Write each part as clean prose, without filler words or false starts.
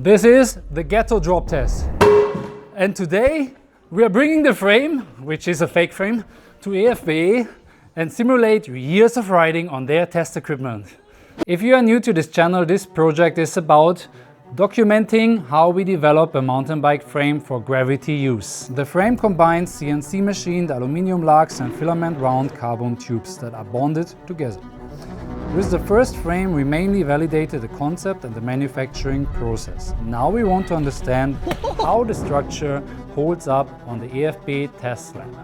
This is the ghetto drop test. And today we are bringing the frame, which is a fake frame, to EFBE and simulate years of riding on their test equipment. If you are new to this channel, this project is about documenting how we develop a mountain bike frame for gravity use. The frame combines CNC-machined aluminium lugs and filament-wound carbon tubes that are bonded together. With the first frame, we mainly validated the concept and the manufacturing process. Now we want to understand how the structure holds up on the EFBE test lab.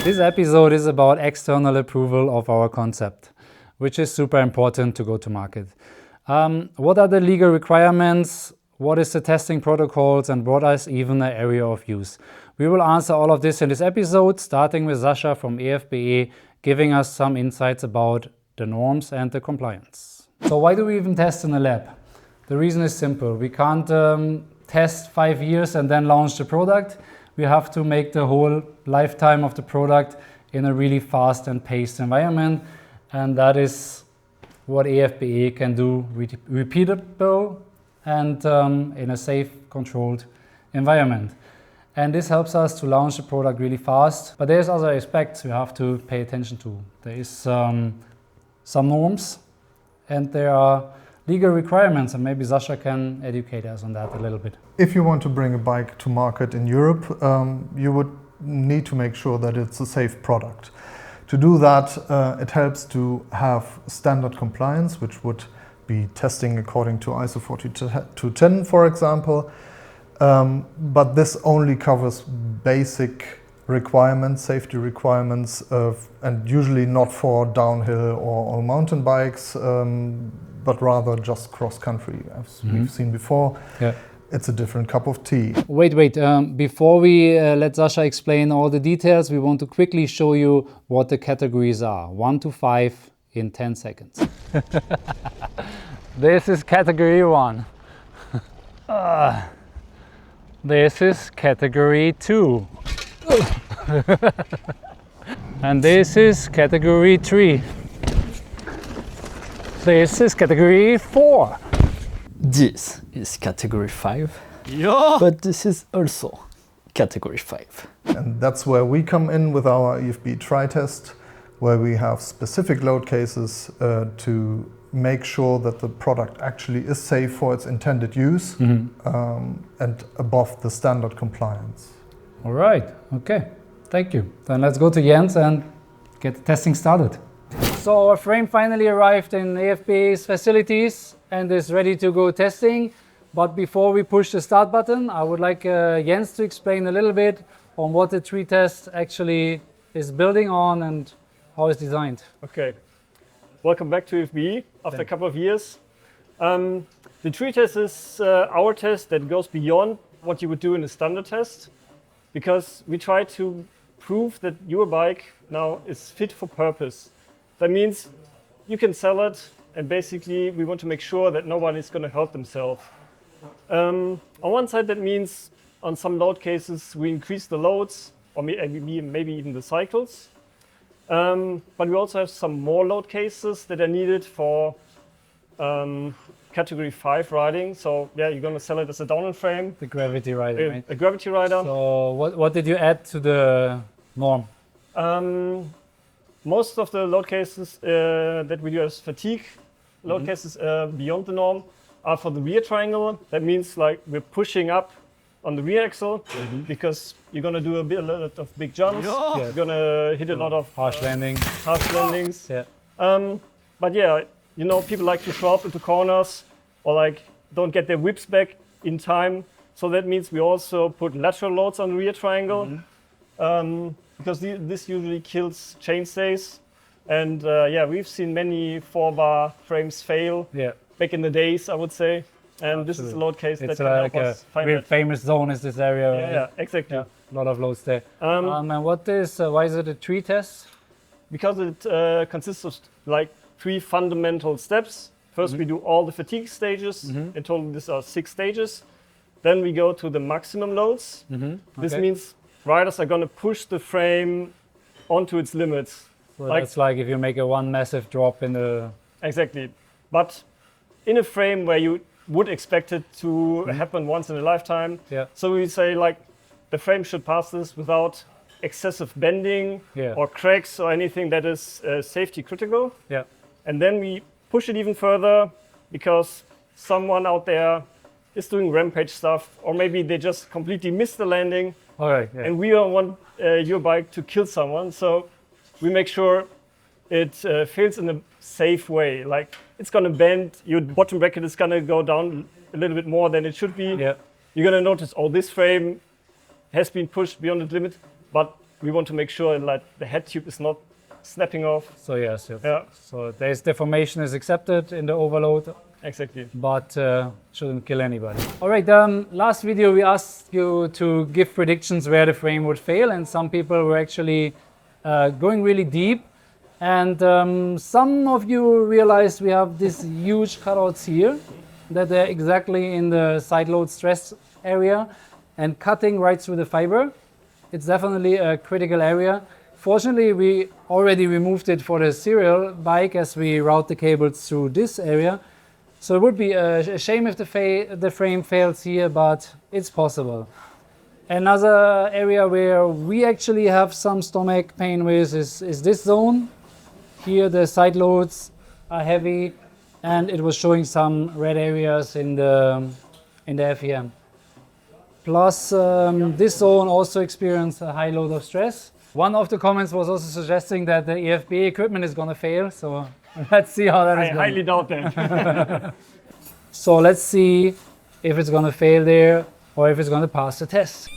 This episode is about external approval of our concept, which is super important to go to market. What are the legal requirements? What is the testing protocols? And what is even the area of use? We will answer all of this in this episode, starting with Sascha from EFBE, giving us some insights about the norms and the compliance. So why do we even test in a lab? The reason is simple. We can't test 5 years and then launch the product. We have to make the whole lifetime of the product in a really fast and paced environment. And that is what EFBE can do, repeatable and in a safe, controlled environment. And this helps us to launch the product really fast. But there's other aspects we have to pay attention to. There is some norms and there are legal requirements, and maybe Sascha can educate us on that a little bit. If you want to bring a bike to market in Europe, you would need to make sure that it's a safe product. To do that, it helps to have standard compliance, which would be testing according to ISO 4210, for example. But this only covers basic requirements, safety requirements, and usually not for downhill or mountain bikes, but rather just cross-country, as we've seen before. Yeah. It's a different cup of tea. Wait. Before we let Sascha explain all the details, we want to quickly show you what the categories are. 1 to 5 in 10 seconds. This is category 1. This is category 2. And this is category 3. This is category 4. This is category 5. Yeah. But this is also category 5. And that's where we come in with our EFBE Tri-Test, where we have specific load cases to make sure that the product actually is safe for its intended use and above the standard compliance. All right, okay, thank you. Then let's go to Jens and get the testing started. So our frame finally arrived in EFBE's facilities and is ready to go testing. But before we push the start button, I would like Jens to explain a little bit on what the Tri-Test actually is building on and how it's designed. Okay. Welcome back to EFBE after a couple of years. The Tri-Test is our test that goes beyond what you would do in a standard test, because we try to prove that your bike now is fit for purpose. That means you can sell it, and basically we want to make sure that nobody is going to hurt themselves. On one side, that means on some load cases we increase the loads, or maybe even the cycles. But we also have some more load cases that are needed for category 5 riding. So yeah, you're going to sell it as a downhill frame. The gravity rider, right? A gravity rider. So what did you add to the norm? Most of the load cases that we do as fatigue load cases beyond the norm are for the rear triangle. That means like we're pushing up on the rear axle because you're going to do a lot of big jumps. Yeah. You're going to hit a lot of harsh landings. Yeah. But yeah, you know, people like to throw up into corners or like don't get their whips back in time. So that means we also put lateral loads on the rear triangle because this usually kills chainstays. And yeah, we've seen many 4-bar frames fail back in the days, I would say. And this is a load case that can help us find that. Famous zone is this area. Yeah, yeah, exactly. Yeah, a lot of loads there. And why is it a Tri-Test? Because it consists of like 3 fundamental steps. First, we do all the fatigue stages. In total, these are 6 stages. Then we go to the maximum loads. This means riders are going to push the frame onto its limits. So that's like if you make one massive drop in the... Exactly. But in a frame where you would expect it to happen once in a lifetime. Yeah. So we say like the frame should pass this without excessive bending Yeah. or cracks or anything that is safety critical. Yeah. And then we push it even further because someone out there is doing rampage stuff, or maybe they just completely missed the landing. All right. Yeah. And we don't want your bike to kill someone, so we make sure it fails in a safe way. Like it's gonna bend, your bottom bracket is gonna go down a little bit more than it should be. Yeah. You're gonna notice, oh, this frame has been pushed beyond the limit, but we want to make sure like the head tube is not snapping off. So yes. Yeah, So there's deformation is accepted in the overload, exactly. but shouldn't kill anybody. All right, last video we asked you to give predictions where the frame would fail, and some people were actually going really deep. And some of you realized we have these huge cutouts here, that they're exactly in the side load stress area and cutting right through the fiber. It's definitely a critical area. Fortunately, we already removed it for the serial bike as we route the cables through this area. So it would be a shame if the frame fails here, but it's possible. Another area where we actually have some stomach pain with is this zone. Here the side loads are heavy, and it was showing some red areas in the FEM. Plus, this zone also experienced a high load of stress. One of the comments was also suggesting that the EFBE equipment is going to fail, so let's see how that is going. I highly doubt that. So let's see if it's going to fail there or if it's going to pass the test.